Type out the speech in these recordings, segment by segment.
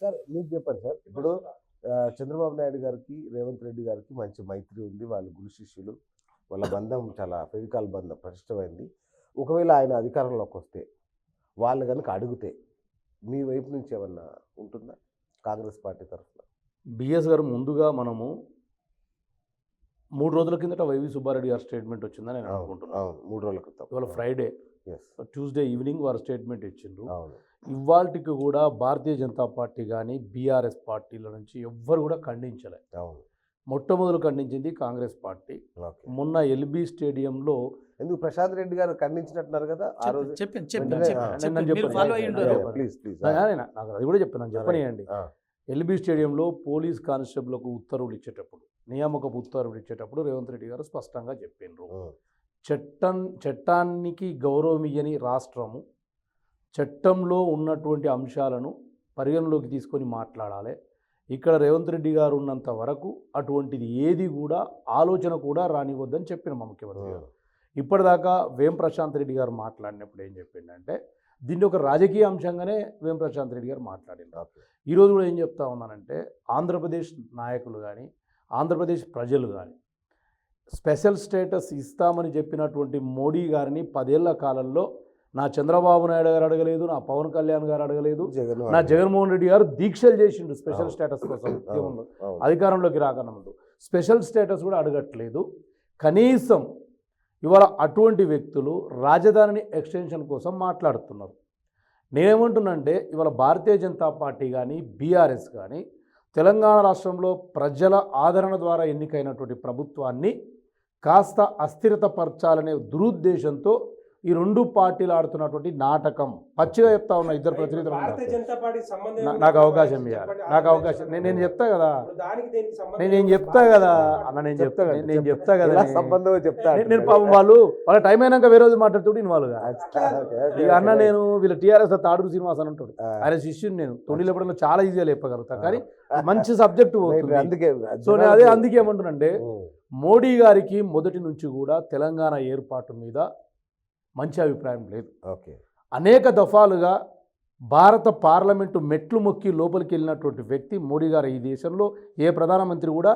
Sir మీకు చెప్పండి sir. ఇప్పుడు చంద్రబాబు నాయుడు గారికి, రేవంత్ రెడ్డి గారికి మంచి మైత్రి ఉంది. వాళ్ళు గురు శిష్యులు. వాళ్ళ బంధం చాలా ఫెవికాల్ బంధం పటిష్టమైంది. ఒకవేళ ఆయన అధికారంలోకొస్తే, వాళ్ళు గనుక అడిగితే, మీ వైపు నుంచి ఏమన్నా ఉంటుందా? కాంగ్రెస్ పార్టీ తరఫున? బిఎస్ గారు ముందుగా మనము 3 రోజుల కిందట వైవి సుబ్బారెడ్డి గారి స్టేట్మెంట్ వచ్చిందని నేను అనుకుంటున్నాను. అవును. 3 రోజుల క్రితం. ఇవాళ ఫ్రైడే, యెస్. ట్యూస్డే ఈవినింగ్ వారు స్టేట్మెంట్ ఇచ్చిండ్రు. అవును. ఇవాళకి కూడా భారతీయ జనతా పార్టీ కానీ బీఆర్ఎస్ పార్టీల నుంచి ఎవ్వరు కూడా ఖండించలే. అవును. మొట్టమొదలు ఖండించింది కాంగ్రెస్ పార్టీ. ఓకే. మొన్న ఎల్బీ స్టేడియంలో ఎందుకు ప్రశాంత్ రెడ్డి గారు ఖండించినట్టున్నారు కదా ఆ రోజు? Please please. నాకు అది కూడా చెప్పాను, చెప్పనియండి. ఎల్బీ స్టేడియంలో పోలీస్ కానిస్టేబుల్కు ఉత్తర్వులు ఇచ్చేటప్పుడు, నియామకపు ఉత్తర్వులు ఇచ్చేటప్పుడు రేవంత్ రెడ్డి గారు స్పష్టంగా చెప్పిండ్రు, చట్టానికి గౌరవం ఇయ్యని రాష్ట్రము చట్టంలో ఉన్నటువంటి అంశాలను పరిగణలోకి తీసుకొని మాట్లాడాలి. ఇక్కడ రేవంత్ రెడ్డి గారు ఉన్నంత వరకు అటువంటిది ఏది కూడా ఆలోచన కూడా రానివద్దని చెప్పిన మా ముఖ్యమంత్రి గారు. ఇప్పటిదాకా వేం ప్రశాంత్ రెడ్డి గారు మాట్లాడినప్పుడు ఏం చెప్పిండంటే దీన్ని ఒక రాజకీయ అంశంగానే వేం ప్రశాంత్ రెడ్డి గారు మాట్లాడినారు. ఈరోజు కూడా ఏం చెప్తా ఉన్నానంటే ఆంధ్రప్రదేశ్ నాయకులు కానీ ఆంధ్రప్రదేశ్ ప్రజలు కానీ స్పెషల్ స్టేటస్ ఇస్తామని చెప్పినటువంటి మోడీ గారిని 10 ఏళ్ల కాలంలో నా చంద్రబాబు నాయుడు గారు అడగలేదు, నా పవన్ కళ్యాణ్ గారు అడగలేదు, నా జగన్మోహన్ రెడ్డి గారు దీక్షలు చేసిండు స్పెషల్ స్టేటస్ కోసం. ఉద్యమంలో అధికారంలోకి రాకన్నా ముందు స్పెషల్ స్టేటస్ కూడా అడగట్లేదు. కనీసం ఇవాళ అటువంటి వ్యక్తులు రాజధానిని ఎక్స్టెన్షన్ కోసం మాట్లాడుతున్నారు. నేనేమంటున్నానంటే ఇవాళ భారతీయ జనతా పార్టీ కానీ బీఆర్ఎస్ కానీ తెలంగాణ రాష్ట్రంలో ప్రజల ఆదరణ ద్వారా ఎన్నికైనటువంటి ప్రభుత్వాన్ని కాస్త అస్థిరతపరచాలనే దురుద్దేశంతో ఈ 2 పార్టీలు ఆడుతున్నటువంటి నాటకం. పచ్చిగా చెప్తా ఉన్నా ఇద్దరు ప్రతినిధులు. నాకు అవకాశం ఇవ్వాలి, నాకు అవకాశం. నేను చెప్తా కదా, నేను చెప్తా కదా అన్న, నేను చెప్తా కదా సంబంధం చెప్తా. నేను పాపం వాళ్ళ టైం అయినాక వేరే రోజు మాట్లాడుతూ ఇన్వాల్వ్గా ఇక అన్న నేను వీళ్ళ టీఆర్ఎస్ తాడురు శ్రీనివాస్ అని ఉంటాడు, ఆయన శిష్యుని. నేను తొండి లేపడంలో చాలా ఈజీగా లేపగలుగుతా, కానీ మంచి సబ్జెక్టు పోతుంది. అందుకే సో నేను అందుకే ఏమంటున్నానంటే మోడీ గారికి మొదటి నుంచి కూడా తెలంగాణ ఏర్పాటు మీద మంచి అభిప్రాయం లేదు. ఓకే. అనేక దఫాలుగా భారత పార్లమెంటు మెట్లు మొక్కి లోపలికి వెళ్ళినటువంటి వ్యక్తి మోడీ గారు. ఈ దేశంలో ఏ ప్రధానమంత్రి కూడా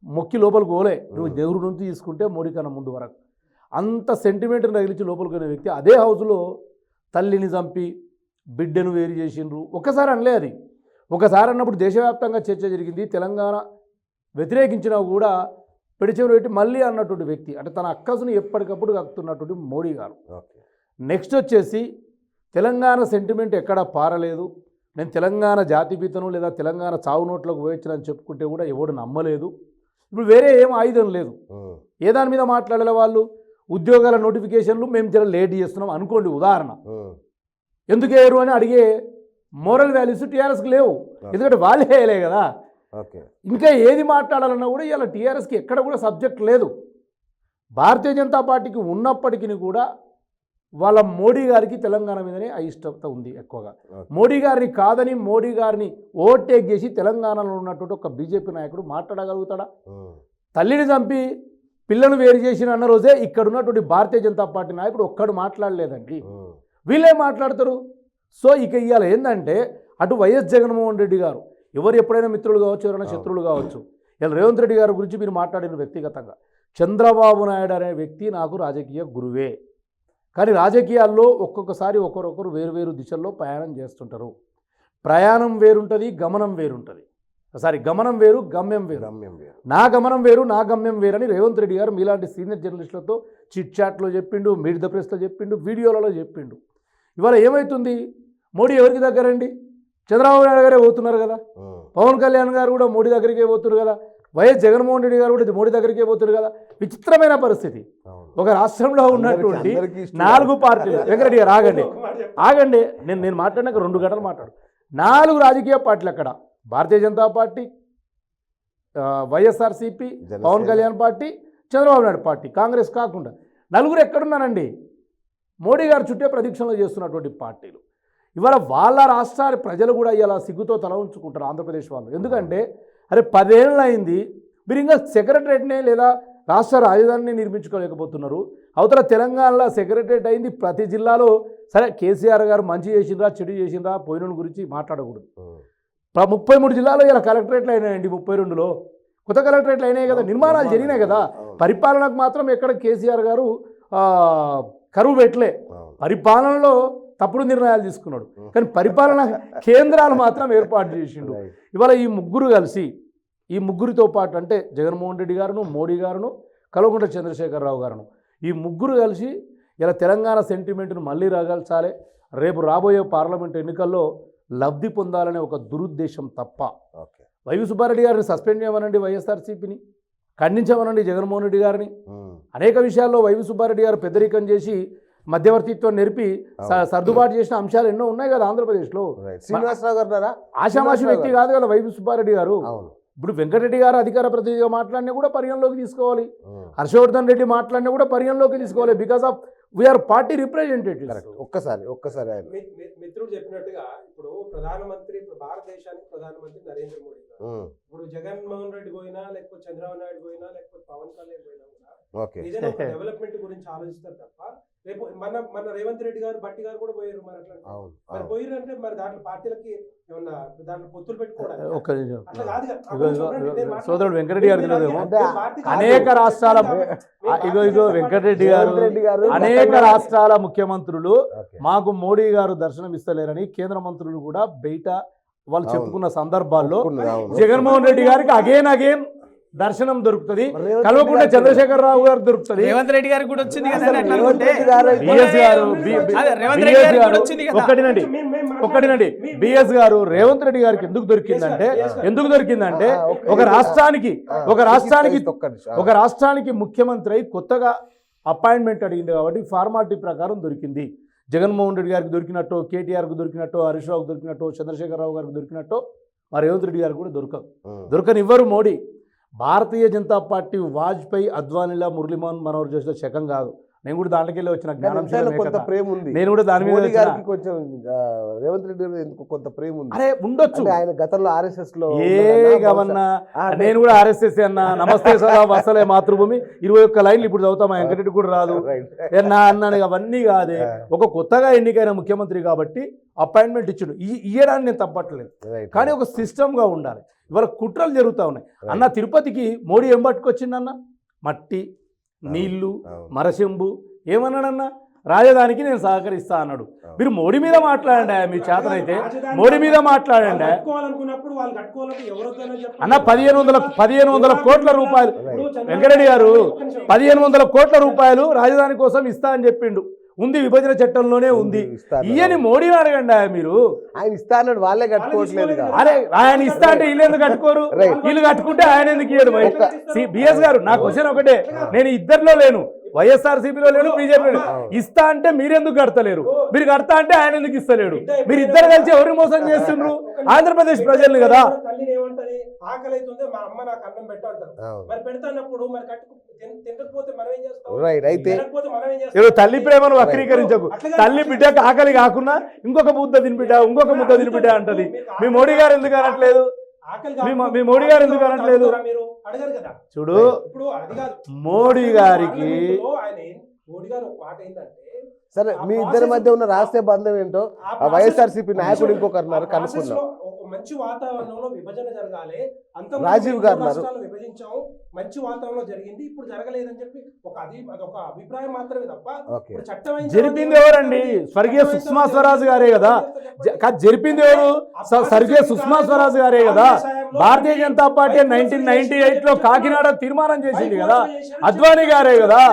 మొక్కి లోపలికి పోలే. నువ్వు నెహ్రూ నుంచి తీసుకుంటే మోడీ కన్నా ముందు వరకు అంత సెంటిమెంట్ని తగిలించి లోపలికి వెళ్ళిన వ్యక్తి. అదే హౌస్లో తల్లిని చంపి బిడ్డను వేరు చేసిండ్రు. ఒక్కసారి అనలే అది. ఒకసారి అన్నప్పుడు దేశవ్యాప్తంగా చర్చ జరిగింది. తెలంగాణ వ్యతిరేకించినా కూడా పెడిచెవులు పెట్టి మళ్ళీ అన్నటువంటి వ్యక్తి, అంటే తన అక్కసును ఎప్పటికప్పుడు కక్కుతున్నటువంటి మోడీ గారు. నెక్స్ట్ వచ్చేసి తెలంగాణ సెంటిమెంట్ ఎక్కడా పారలేదు. నేను తెలంగాణ జాతిపితను లేదా తెలంగాణ చావు నోట్లకు పోయొచ్చునని చెప్పుకుంటే కూడా ఎవడు నమ్మలేదు. ఇప్పుడు వేరే ఏం ఆయుధం లేదు. ఏ దాని మీద మాట్లాడలే వాళ్ళు. ఉద్యోగాల నోటిఫికేషన్లు మేము జర లేట్ చేస్తున్నాం అనుకోండి ఉదాహరణ, ఎందుకు వేయరు అని అడిగే మోరల్ వాల్యూస్ టీఆర్ఎస్కి లేవు, ఎందుకంటే వాళ్ళే వేయలే కదా. ఇంకా ఏది మాట్లాడాలన్నా కూడా ఇవాళ టీఆర్ఎస్కి ఎక్కడ కూడా సబ్జెక్ట్ లేదు. భారతీయ జనతా పార్టీకి ఉన్నప్పటికీ కూడా వాళ్ళ మోడీ గారికి తెలంగాణ మీదనే అయిష్టత ఉంది ఎక్కువగా. మోడీ గారిని కాదని మోడీ గారిని ఓవర్టేక్ చేసి తెలంగాణలో ఉన్నటువంటి ఒక బీజేపీ నాయకుడు మాట్లాడగలుగుతాడా? తల్లిని చంపి పిల్లను వేరు చేసిన అన్న రోజే ఇక్కడ ఉన్నటువంటి భారతీయ జనతా పార్టీ నాయకుడు ఒక్కడు మాట్లాడలేదండి. వీళ్ళే మాట్లాడతారు. సో ఇక ఇవాళ ఏంటంటే అటు వైఎస్ జగన్మోహన్ రెడ్డి గారు, ఎవరు ఎప్పుడైనా మిత్రులు కావచ్చు, ఎవరైనా శత్రువులు కావచ్చు, ఇలా రేవంత్ రెడ్డి గారి గురించి మీరు మాట్లాడిన వ్యక్తిగతంగా చంద్రబాబు నాయుడు అనే వ్యక్తి నాకు రాజకీయ గురువే. కానీ రాజకీయాల్లో ఒక్కొక్కసారి ఒకరొకరు వేరువేరు దిశల్లో ప్రయాణం చేస్తుంటారు. ప్రయాణం వేరుంటుంది, గమనం వేరుంటుంది. గమనం వేరు, గమ్యం వేరు. నా గమనం వేరు, నా గమ్యం వేరు అని రేవంత్ రెడ్డి గారు మీలాంటి సీనియర్ జర్నలిస్టులతో చిట్ చాట్లో చెప్పిండు, మీట్ ద ప్రెస్లో చెప్పిండు, వీడియోలలో చెప్పిండు. ఇవాళ ఏమవుతుంది? మోడీ ఎవరికి దగ్గరండి? చంద్రబాబు నాయుడు గారే పోతున్నారు కదా. పవన్ కళ్యాణ్ గారు కూడా మోడీ దగ్గరికే పోతున్నారు కదా. వైఎస్ జగన్మోహన్ రెడ్డి గారు కూడా మోడీ దగ్గరికే పోతున్నారు కదా. విచిత్రమైన పరిస్థితి. ఒక రాష్ట్రంలో ఉన్నటువంటి 4 పార్టీలు, వెంకరెడ్డి గారు ఆగండి, నేను మాట్లాడినాక 2 గంటలు మాట్లాడు. 4 రాజకీయ పార్టీలు అక్కడ, Bharatiya Janata party, YSRCP, Pawan Kalyan party, Chandrababu Naidu party, Congress కాకుండా 4 ఎక్కడున్నారండి? మోడీ గారు చుట్టే ప్రదక్షిణలు చేస్తున్నటువంటి పార్టీలు. ఇవాళ వాళ్ళ రాష్ట్రాల ప్రజలు కూడా ఇలా సిగ్గుతో తల ఉంచుకుంటారు ఆంధ్రప్రదేశ్ వాళ్ళు. ఎందుకంటే అరే 10 ఏళ్ళు అయింది, మీరు ఇంకా సెక్రటరేట్నే లేదా రాష్ట్ర రాజధానిని నిర్మించుకోలేకపోతున్నారు. అవతల తెలంగాణలో సెక్రటరేట్ అయింది ప్రతి జిల్లాలో. సరే కేసీఆర్ గారు మంచి చేసిండ్రా చెడు చేసిండ్రా పోయిన గురించి మాట్లాడకూడదు. 33 జిల్లాలో ఇలా కలెక్టరేట్లు అయినాయండి 32లో కొత్త కలెక్టరేట్లు అయినాయి కదా, నిర్మాణాలు జరిగినాయి కదా. పరిపాలనకు మాత్రం ఎక్కడ కేసీఆర్ గారు కరువు పెట్టలే, పరిపాలనలో తప్పుడు నిర్ణయాలు తీసుకున్నాడు, కానీ పరిపాలన కేంద్రాలు మాత్రం ఏర్పాటు చేసిండు. ఇవాళ ఈ ముగ్గురు కలిసి, ఈ ముగ్గురితో పాటు అంటే జగన్మోహన్ రెడ్డి గారును, మోడీ గారును, కల్వకుంట్ల చంద్రశేఖరరావు గారును, ఈ ముగ్గురు కలిసి ఇలా తెలంగాణ సెంటిమెంట్ను మళ్ళీ రగల్చాలి, రేపు రాబోయే పార్లమెంట్ ఎన్నికల్లో లబ్ధి పొందాలనే ఒక దురుద్దేశం తప్ప. వైవి సుబ్బారెడ్డి గారిని సస్పెండ్ చేయమనండి, వైఎస్ఆర్సీపీని ఖండించమనండి, జగన్మోహన్ రెడ్డి గారిని. అనేక విషయాల్లో వైవి సుబ్బారెడ్డి గారు పెద్దరికం చేసి మధ్యవర్తిత్వం నెరిపి సర్దుబాటు చేసిన అంశాలు ఎన్నో ఉన్నాయి కదా ఆంధ్రప్రదేశ్లో. శ్రీనివాసరావు గారు ఆషామాషి వ్యక్తి కాదు కదా వైవి సుబ్బారెడ్డి గారు. ఇప్పుడు వెంకటరెడ్డి గారు అధికార ప్రతినిధిగా మాట్లాడినా కూడా పరిగణలోకి తీసుకోవాలి, హర్షవర్ధన్ రెడ్డి మాట్లాడినా కూడా పరిగణలోకి తీసుకోవాలి, because of we are party representatives. ఒక్కసారి ఆయన మిత్రుడు చెప్పినట్టుగా ఇప్పుడు ప్రధానమంత్రి, భారతదేశానికి ప్రధానమంత్రి నరేంద్ర మోడీ గారు, ఇప్పుడు జగన్మోహన్ రెడ్డి పోయినా, లేకపోతే చంద్రబాబు నాయుడు పోయినా, లేకపోతే పవన్ కళ్యాణ్ పోయినా కూడా ఏదైనా ఒక డెవలప్మెంట్ గురించి ఆలోచిస్తారు తప్ప, రేపు మన రేవంత్ రెడ్డి గారు, బట్టి గారు కూడా పోయారు, మరి అట్లా మరి పోయారు అంటే మరి దాంట్లో పార్టీలకి ఏమన్నా దాంట్లో పొత్తులు పెట్టుకోవడానికి ఒక్క నిమిషం. అట్లా కాదు కదా. సోదరుడు వెంకటరెడ్డి గారు తెలియదేమో, అనేక రాష్ట్రాల వెంకటరెడ్డి గారు అనేక రాష్ట్రాల ముఖ్యమంత్రులు మాకు మోడీ గారు దర్శనం ఇస్తలేరని కేంద్ర మంత్రులు కూడా బయట వాళ్ళు చెప్పుకున్న సందర్భాల్లో జగన్మోహన్ రెడ్డి గారికి అగైన్ దర్శనం దొరుకుతుంది, కల్వకుంట్ల చంద్రశేఖరరావు గారు దొరుకుతుంది, రేవంత్ రెడ్డి గారికి కూడా వచ్చింది కదా. ఒక్కటినండి, బిఎస్ గారు రేవంత్ రెడ్డి గారికి ఎందుకు దొరికిందంటే ఒక రాష్ట్రానికి ముఖ్యమంత్రి అయి కొత్తగా అపాయింట్మెంట్ అడిగింది కాబట్టి ఫార్మాలిటీ ప్రకారం దొరికింది. జగన్మోహన్ రెడ్డి గారికి దొరికినట్టు, కేటీఆర్కి దొరికినట్టు, హరీష్ రావుకి దొరికినట్టు, చంద్రశేఖరరావు గారికి దొరికినట్టు మా రేవంత్ రెడ్డి గారికి కూడా దొరకనివ్వరు మోడీ. భారతీయ జనతా పార్టీ వాజ్పేయి, అద్వానీలా, మురళీమోహన్ మనోహర్ జోషిలో శకం కాదు. నేను కూడా దాంట్లోకి వెళ్ళి వచ్చిన జ్ఞానం, కొంత ప్రేమ ఉంది, నేను కూడా దాని మీద కొంచెం రేవంత్ రెడ్డి ఎందుకు కొంత ప్రేమ ఉంది. అరే ఉండొచ్చు, ఆయన గతంలో ఆర్ఎస్ఎస్ లో గవన్నా, నేను కూడా ఆర్ఎస్ఎస్ అన్నా, నమస్తే సదా వసలే మాతృభూమి 21 లైన్లు ఇప్పుడు చదువుతాం, మా వెంకటరెడ్డి కూడా రాదు నా అన్నాను. అవన్నీ కాదే, ఒక కొత్తగా ఎన్నికైన ముఖ్యమంత్రి కాబట్టి అపాయింట్మెంట్ ఇచ్చిండు, ఇయ్యడాన్ని నేను తప్పట్లేదు, కానీ ఒక సిస్టమ్గా ఉండాలి. ఇవాళ కుట్రలు జరుగుతూ ఉన్నాయి అన్న. తిరుపతికి మోడీ ఏం పట్టుకొచ్చిండన్న? మట్టి, నీళ్లు, మరచెంబు. ఏమన్నాడన్నా? రాజధానికి నేను సహకరిస్తా అన్నాడు. మీరు మోడీ మీద మాట్లాడండి, మీ చేతనైతే మోడీ మీద మాట్లాడండి అన్న. 1500 కోట్ల రూపాయలు వెంకటరెడ్డి గారు 1500 కోట్ల రూపాయలు రాజధాని కోసం ఇస్తా అని చెప్పిండు. ఉంది, విభజన చట్టంలోనే ఉంది. ఈయన మోడీని అడగండి మీరు. ఆయన ఇస్తా అన్నాడు, వాళ్ళే కట్టుకోవట్లేదు. అరే ఆయన ఇస్తా అంటే వీళ్ళు ఎందుకు కట్టుకోరు? వీళ్ళు కట్టుకుంటే ఆయన ఎందుకు ఇయ్యడు? బిఎస్ గారు నా క్వశ్చన్ ఒకటే, నేను ఇద్దరిలో లేను, వైఎస్ఆర్సీపీలో లేను, బీజేపీలో లేను. ఇస్తా అంటే మీరెందుకు కడతలేరు? మీరు కడతా అంటే ఆయన ఎందుకు ఇస్తలేడు? మీరు ఇద్దరు కలిసి ఎవరిని మోసం చేస్తున్నారు? ఆంధ్రప్రదేశ్ ప్రజల్ని కదా. ఆకలి అవుతుంది, మా అమ్మ నాకు అన్నం పెట్టాడు, మరి పెడతానప్పుడు మరి తినకపోతే మనం ఏం చేస్తాం? అయితే తల్లి ప్రేమను వక్రీకరించకు. తల్లి బిడ్డకు ఆకలి కాకుండా ఇంకొక ముద్ద తినిబిడ్డ, ఇంకొక ముద్ద తినిబిడ్డ అంటది. మీ మోడీ గారు ఎందుకు అనట్లేదు? మీ మోడీ గారు ఎందుకు అనట్లేదు? చూడు, మోడీ గారికి సరే, మీ ఇద్దరి మధ్య ఉన్న రహస్య బంధం ఏంటో వైఎస్ఆర్సీపీ నాయకుడు ఇంకొకరు కనుక్కున్నాం. మంచి వాతావరణంలో విభజన జరగాలి, రాజీవ్ గారు విభజించాము, మంచి వాతావరణంలో జరిగింది, ఇప్పుడు జరగలేదని చెప్పి అదొక అభిప్రాయం మాత్రమే తప్ప చట్టం జరిపింది ఎవరండి? స్వర్గీయ సుష్మా స్వరాజ్ గారే కదా. జరిపింది ఎవరు? స్వర్గీయ సుష్మా స్వరాజ్ గారే కదా. భారతీయ జనతా పార్టీ 1998లో కాకినాడ తీర్మానం చేసింది కదా, అద్వానీ గారే కదా.